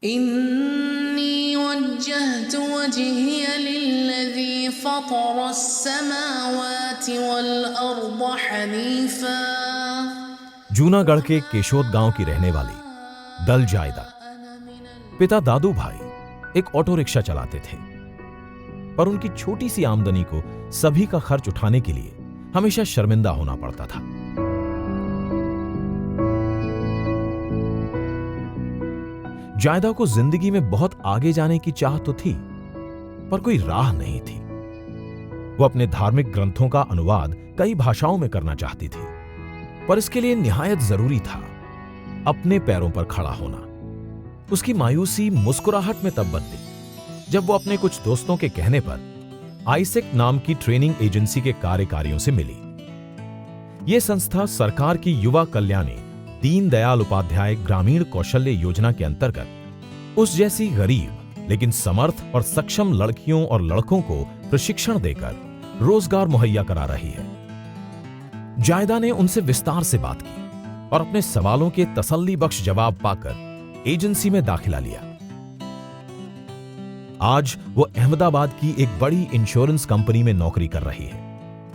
इन्नी वज्जहतु वजहिय लिल्लज़ी फ़तरस्समावाति वल अर्द हनीफ़ा। जूनागढ़ के केशोद गांव की रहने वाली दल जायदा। पिता दादू भाई एक ऑटो रिक्शा चलाते थे, पर उनकी छोटी सी आमदनी को सभी का खर्च उठाने के लिए हमेशा शर्मिंदा होना पड़ता था। जायदा को जिंदगी में बहुत आगे जाने की चाह तो थी, पर कोई राह नहीं थी। वो अपने धार्मिक ग्रंथों का अनुवाद कई भाषाओं में करना चाहती थी, पर इसके लिए निहायत जरूरी था अपने पैरों पर खड़ा होना। उसकी मायूसी मुस्कुराहट में तब बदली जब वो अपने कुछ दोस्तों के कहने पर आईसेक नाम की ट्रेनिंग एजेंसी के कार्यकारियों से मिली। यह संस्था सरकार की युवा कल्याणी दीनदयाल उपाध्याय ग्रामीण कौशल्य योजना के अंतर्गत उस जैसी गरीब लेकिन समर्थ और सक्षम लड़कियों और लड़कों को प्रशिक्षण देकर रोजगार मुहैया करा रही है। जायदा ने उनसे विस्तार से बात की और अपने सवालों के तसल्ली बख्श जवाब पाकर एजेंसी में दाखिला लिया। आज वो अहमदाबाद की एक बड़ी इंश्योरेंस कंपनी में नौकरी कर रही है,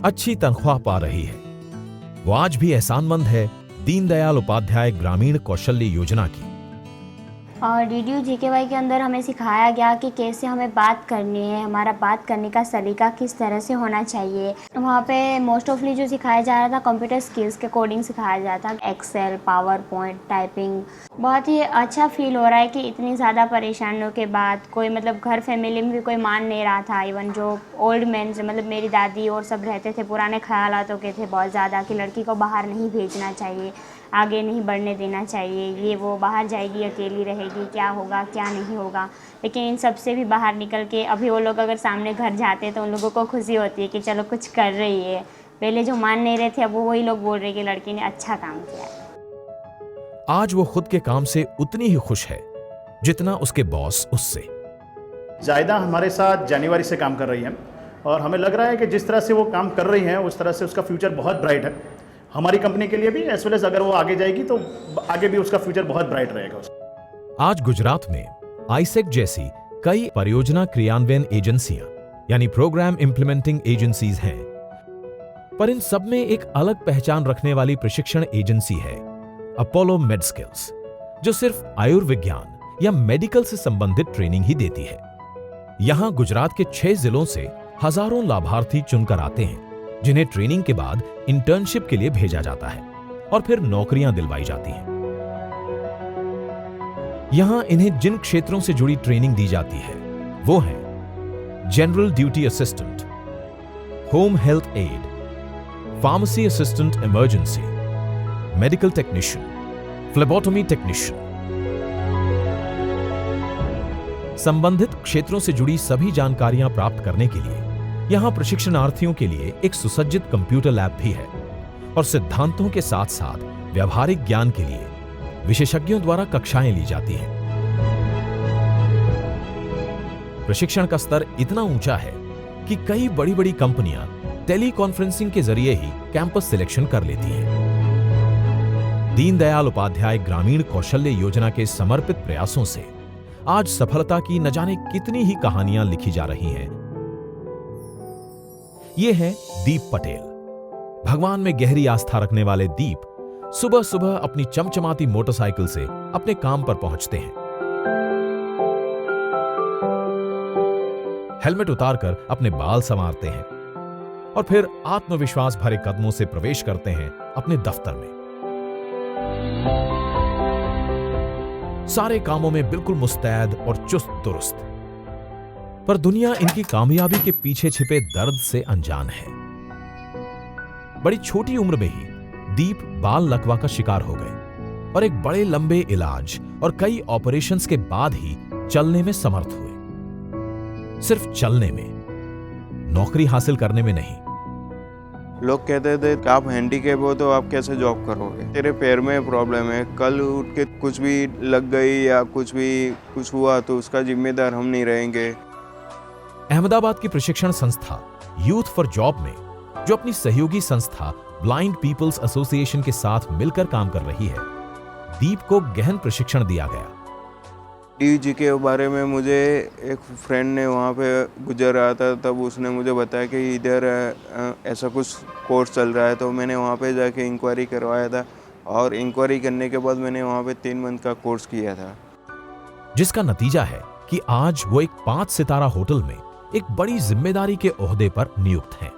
अच्छी तनख्वाह पा रही है। वो आज भी एहसानमंद है दीनदयाल उपाध्याय ग्रामीण कौशल्य योजना की। और डीडीयू जीकेवाई के अंदर हमें सिखाया गया कि कैसे हमें बात करनी है, हमारा बात करने का सलीका किस तरह से होना चाहिए। वहाँ पे मोस्ट ऑफली जो सिखाया जा रहा था कंप्यूटर स्किल्स के कोडिंग सिखाया जाता था, एक्सेल, पावर पॉइंट, टाइपिंग। बहुत ही अच्छा फील हो रहा है कि इतनी ज़्यादा परेशानियों के बाद कोई मतलब घर फैमिली में भी कोई मान नहीं रहा था। इवन जो ओल्ड मैन मतलब मेरी दादी और सब रहते थे, पुराने ख्यालातों के थे बहुत ज़्यादा कि लड़की को बाहर नहीं भेजना चाहिए, आगे नहीं बढ़ने देना चाहिए, ये वो बाहर जाएगी अकेली रहेगी, क्या होगा क्या नहीं होगा। लेकिन इन सब से भी बाहर निकल के अभी वो लोग अगर सामने घर जाते तो उन लोगों को खुशी होती है कि चलो कुछ कर रही है। पहले जो मान नहीं रहे थे अब वही लोग बोल रहे कि लड़की ने अच्छा काम किया है। आज वो खुद के काम से उतनी ही खुश है जितना उसके बॉस उससे। जायदा हमारे साथ जनवरी से काम कर रही है और हमें लग रहा है कि जिस तरह से वो काम कर रही है उस तरह से उसका फ्यूचर बहुत ब्राइट है हमारी कंपनी के लिए भी, एज वेल एज अगर वो आगे जाएगी तो आगे भी उसका फ्यूचर बहुत ब्राइट रहेगा। आज गुजरात में आईसेक जैसी कई परियोजना क्रियान्वयन एजेंसियां यानी प्रोग्राम इंप्लीमेंटिंग एजेंसीज हैं, पर इन सब में एक अलग पहचान रखने वाली प्रशिक्षण एजेंसी है अपोलो मेडस्किल्स, जो सिर्फ आयुर्विज्ञान या मेडिकल से संबंधित ट्रेनिंग ही देती है। यहां गुजरात के 6 जिलों से हजारों लाभार्थी चुनकर आते हैं, जिन्हें ट्रेनिंग के बाद इंटर्नशिप के लिए भेजा जाता है और फिर नौकरियां दिलवाई जाती हैं। यहां इन्हें जिन क्षेत्रों से जुड़ी ट्रेनिंग दी जाती है वो हैं general duty assistant, home health aide, pharmacy assistant emergency, medical technician, phlebotomy technician. संबंधित क्षेत्रों से जुड़ी सभी जानकारियां प्राप्त करने के लिए यहां प्रशिक्षणार्थियों के लिए एक सुसज्जित कंप्यूटर लैब भी है और सिद्धांतों के साथ साथ व्यवहारिक ज्ञान के लिए विशेषज्ञों द्वारा कक्षाएं ली जाती हैं। प्रशिक्षण का स्तर इतना ऊंचा है कि कई बड़ी बड़ी कंपनियां टेली कॉन्फ्रेंसिंग के जरिए ही कैंपस सिलेक्शन कर लेती हैं। दीनदयाल उपाध्याय ग्रामीण कौशल्य योजना के समर्पित प्रयासों से आज सफलता की न जाने कितनी ही कहानियां लिखी जा रही हैं। ये है दीप पटेल। भगवान में गहरी आस्था रखने वाले दीप सुबह सुबह अपनी चमचमाती मोटरसाइकिल से अपने काम पर पहुंचते हैं। हेलमेट उतारकर अपने बाल संवारते हैं और फिर आत्मविश्वास भरे कदमों से प्रवेश करते हैं अपने दफ्तर में। सारे कामों में बिल्कुल मुस्तैद और चुस्त दुरुस्त, पर दुनिया इनकी कामयाबी के पीछे छिपे दर्द से अनजान है। बड़ी छोटी उम्र में ही दीप बाल लकवा का शिकार हो गए और एक बड़े लंबे इलाज और कई ऑपरेशंस के बाद ही चलने में समर्थ हुए। सिर्फ चलने में, नौकरी हासिल करने में नहीं। लोग कहते थे कि आप हैंडीकैप हो तो आप कैसे जॉब करोगे, तेरे पैर में प्रॉब्लम है, कल उठ के कुछ भी लग गई या कुछ हुआ तो उसका जिम्मेदार हम नहीं रहेंगे। अहमदाबाद की प्रशिक्षण संस्था यूथ फॉर जॉब में, जो अपनी सहयोगी संस्था ब्लाइंड पीपल्स एसोसिएशन के साथ मिलकर काम कर रही है, दीप को गहन प्रशिक्षण दिया गया। DUG के बारे में मुझे एक फ्रेंड ने वहाँ पे गुजर रहा था, तब उसने मुझे बताया कि इधर ऐसा कुछ कोर्स चल रहा है। तो मैंने वहाँ पे जाके इंक्वायरी करवाया था और इंक्वायरी करने के बाद मैंने वहाँ पे 3 मंथ का कोर्स किया था, जिसका नतीजा है कि आज वो एक 5 सितारा होटल में एक बड़ी जिम्मेदारी के ओहदे पर नियुक्त हैं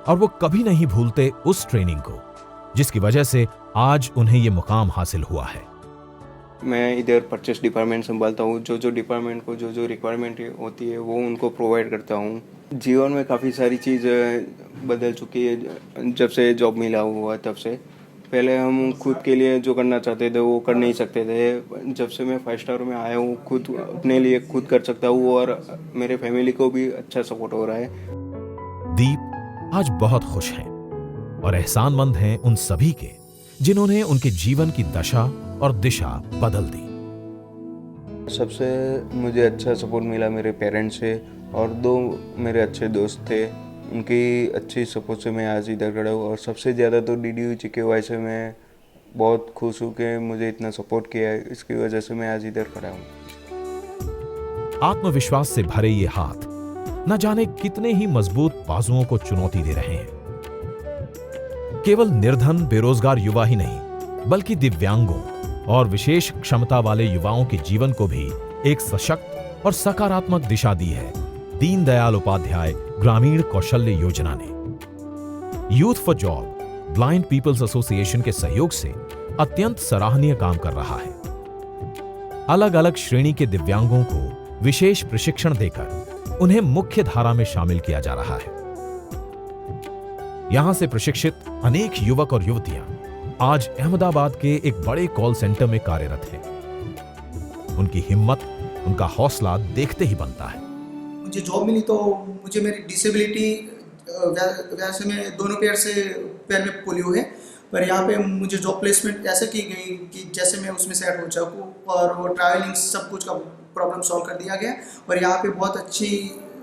और वो कभी नहीं भूलते उस ट्रेनिंग को, जिसकी वजह से आज उन्हें ये मुकाम हासिल हुआ है। मैं इधर परचेस डिपार्टमेंट संभालता हूँ। जो डिपार्टमेंट को जो रिक्वायरमेंट होती है वो उनको प्रोवाइड करता हूँ। जीवन में काफ़ी सारी चीज़ बदल चुकी है जब से जॉब मिला हुआ तब से। पहले हम खुद के लिए जो करना चाहते थे वो कर नहीं सकते थे। जब से मैं 5 स्टार में आया हूँ, खुद अपने लिए खुद कर सकता हूँ और मेरे फैमिली को भी अच्छा सपोर्ट हो रहा है। दीप आज बहुत खुश हैं और एहसानमंद हैं उन सभी के जिन्होंने उनके जीवन की दशा और दिशा बदल दी। सबसे मुझे अच्छा सपोर्ट मिला मेरे पेरेंट्स से और 2 मेरे अच्छे दोस्त थे, उनकी अच्छी सपोर्ट से मैं आज इधर खड़ा हूँ। और सबसे ज़्यादा तो DDU GKY से मैं बहुत खुश हूँ कि मुझे इतना सपोर्ट किया है, इसकी वजह से मैं आज इधर खड़ा हूँ। आत्मविश्वास से भरे ये हाथ न जाने कितने ही मजबूत बाजुओं को चुनौती दे रहे हैं। केवल निर्धन बेरोजगार युवा ही नहीं, बल्कि दिव्यांगों और विशेष क्षमता वाले युवाओं के जीवन को भी एक सशक्त और सकारात्मक दिशा दी है दीनदयाल उपाध्याय ग्रामीण कौशल्य योजना ने। Youth for job blind peoples association के सहयोग से अत्यंत सराहनीय काम कर रहा है। अलग अलग श्रेणी के दिव्यांगों को विशेष प्रशिक्षण देकर उन्हें मुख्य धारा में शामिल किया जा रहा है। यहां से प्रशिक्षित अनेक युवक और युवतियां आज अहमदाबाद के एक बड़े कॉल सेंटर में कार्यरत हैं। उनकी हिम्मत, उनका हौसला देखते ही बनता है। मुझे जॉब मिली तो मुझे मेरी डिसेबिलिटी वैसे मैं दोनों पैर में पोलियो है, पर यहाँ पे मुझे जॉब प्लेसमेंट ऐसे की गई कि जैसे मैं उसमें सेट हो सकूँ और वो ट्रैवलिंग सब कुछ का प्रॉब्लम सॉल्व कर दिया गया और यहाँ पे बहुत अच्छी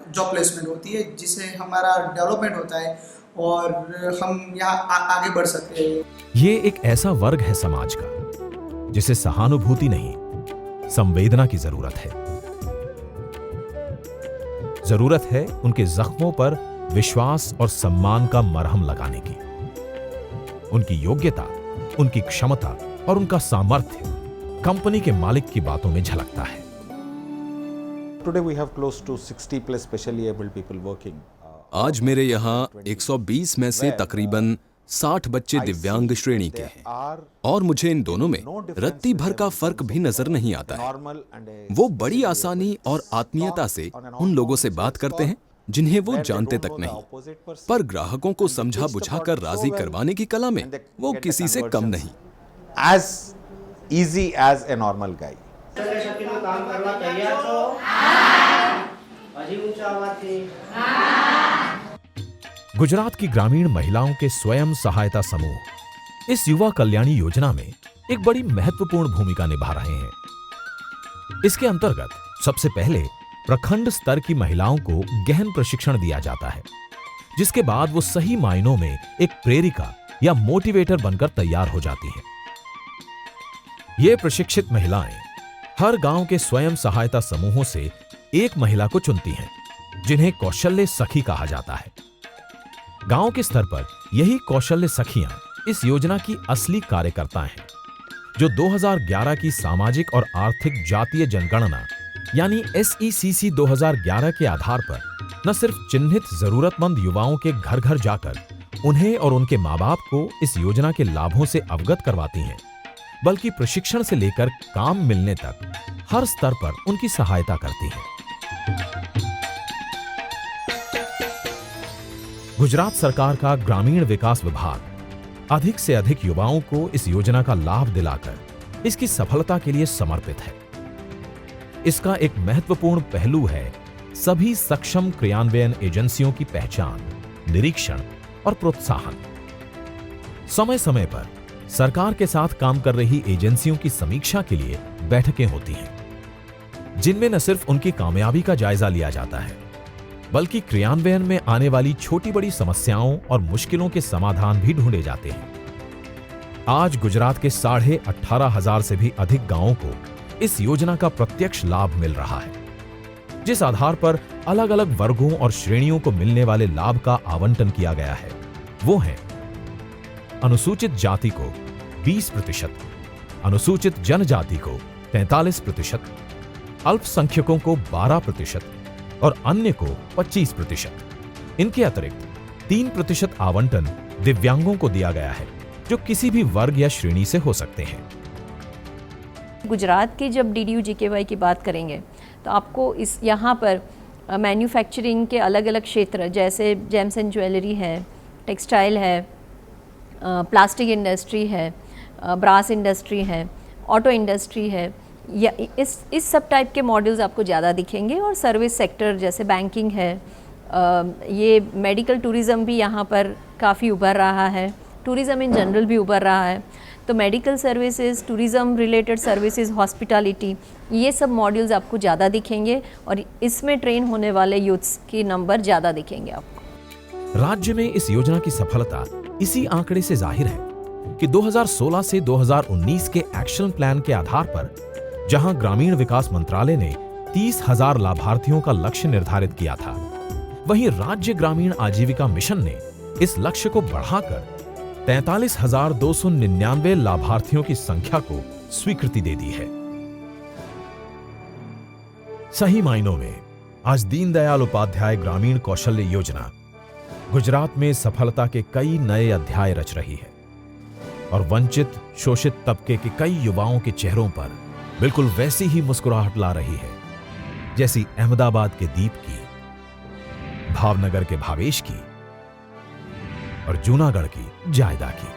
जॉब प्लेसमेंट होती है जिससे हमारा डेवलपमेंट होता है और हम यहाँ आगे बढ़ सकते हैं। ये एक ऐसा वर्ग है समाज का जिसे सहानुभूति नहीं, संवेदना की जरूरत है। जरूरत है उनके जख्मों पर विश्वास और सम्मान का मरहम लगाने की। उनकी योग्यता, उनकी क्षमता और उनका सामर्थ्य कंपनी के मालिक की बातों में झलकता है। Today we have close to 60 plus specially abled people working. आज मेरे यहाँ 120 में से तकरीबन 60 बच्चे दिव्यांग श्रेणी के हैं और मुझे इन दोनों में रत्ती भर का फर्क भी नजर नहीं आता है। वो बड़ी आसानी और आत्मीयता से उन लोगों से बात करते हैं जिन्हें वो जानते तक नहीं, पर ग्राहकों को समझा बुझाकर राजी करवाने की कला में वो किसी से कम नहीं। As easy as a normal guy. Gujarat की ग्रामीण महिलाओं के स्वयं सहायता समूह इस युवा कल्याणी योजना में एक बड़ी महत्वपूर्ण भूमिका निभा रहे हैं। इसके अंतर्गत सबसे पहले प्रखंड स्तर की महिलाओं को गहन प्रशिक्षण दिया जाता है, जिसके बाद वो सही मायनों में एक प्रेरिका या मोटिवेटर बनकर तैयार हो जाती हैं। ये प्रशिक्षित महिलाएं हर गांव के स्वयं सहायता समूहों से एक महिला को चुनती हैं, जिन्हें कौशल्य सखी कहा जाता है। गांव के स्तर पर यही कौशल्य सखियां इस योजना की असली कार्यकर्ता हैं, जो 2011 की सामाजिक और आर्थिक जातीय जनगणना यानी SECC 2011 के आधार पर न सिर्फ चिन्हित जरूरतमंद युवाओं के घर घर जाकर उन्हें और उनके माँ बाप को इस योजना के लाभों से अवगत करवाती हैं, बल्कि प्रशिक्षण से लेकर काम मिलने तक हर स्तर पर उनकी सहायता करती हैं। गुजरात सरकार का ग्रामीण विकास विभाग अधिक से अधिक युवाओं को इस योजना का लाभ दिलाकर इसकी सफलता के लिए समर्पित है। इसका एक महत्वपूर्ण पहलू है सभी सक्षम क्रियान्वयन एजेंसियों की पहचान, निरीक्षण और प्रोत्साहन। समय समय पर सरकार के साथ काम कर रही एजेंसियों की समीक्षा के लिए बैठकें होती हैं, जिनमें न सिर्फ उनकी कामयाबी का जायजा लिया जाता है, बल्कि क्रियान्वयन में आने वाली छोटी बड़ी समस्याओं और मुश्किलों के समाधान भी ढूंढे जाते हैं। आज गुजरात के 18,500 से भी अधिक गांवों को इस योजना का प्रत्यक्ष लाभ मिल रहा है। जिस आधार पर अलग अलग वर्गों और श्रेणियों को मिलने वाले लाभ का आवंटन किया गया है वो है अनुसूचित जाति को 20%, अनुसूचित जनजाति को 43%, अल्पसंख्यकों को 12% और अन्य को 25%। इनके अतिरिक्त 3% आवंटन दिव्यांगों को दिया गया है जो किसी भी वर्ग या श्रेणी से हो सकते हैं। गुजरात की जब DDU-GKY की बात करेंगे तो आपको इस यहाँ पर मैन्युफैक्चरिंग के अलग अलग क्षेत्र जैसे जेम्स एंड ज्वेलरी है, टेक्सटाइल है, प्लास्टिक इंडस्ट्री है, ब्रास इंडस्ट्री है, ऑटो इंडस्ट्री है, या इस सब टाइप के मॉडल्स आपको ज़्यादा दिखेंगे। और सर्विस सेक्टर जैसे बैंकिंग है, ये मेडिकल टूरिज़्म भी यहाँ पर काफ़ी उभर रहा है, टूरिज़्म इन जनरल भी उभर रहा है। तो medical services, tourism related services, hospitality, ये सब मॉड्यूल्स आपको ज़्यादा दिखेंगे और इसमें ट्रेन होने वाले यूथ्स की नंबर ज़्यादा दिखेंगे आपको। राज्य में इस योजना की सफलता इसी आंकड़े से जाहिर है कि 2016 से 2019 के एक्शन प्लान के आधार पर जहां ग्रामीण विकास मंत्रालय ने 30,000 लाभार्थियों का लक्ष्य निर्धारित किया था, वहीं राज्य ग्रामीण आजीविका मिशन ने इस लक्ष्य को बढ़ाकर 43,299 लाभार्थियों की संख्या को स्वीकृति दे दी है। सही मायनों में आज दीनदयाल उपाध्याय ग्रामीण कौशल्य योजना गुजरात में सफलता के कई नए अध्याय रच रही है और वंचित शोषित तबके के कई युवाओं के चेहरों पर बिल्कुल वैसी ही मुस्कुराहट ला रही है जैसी अहमदाबाद के दीप की, भावनगर के भावेश की और जूनागढ़ की जायदा की।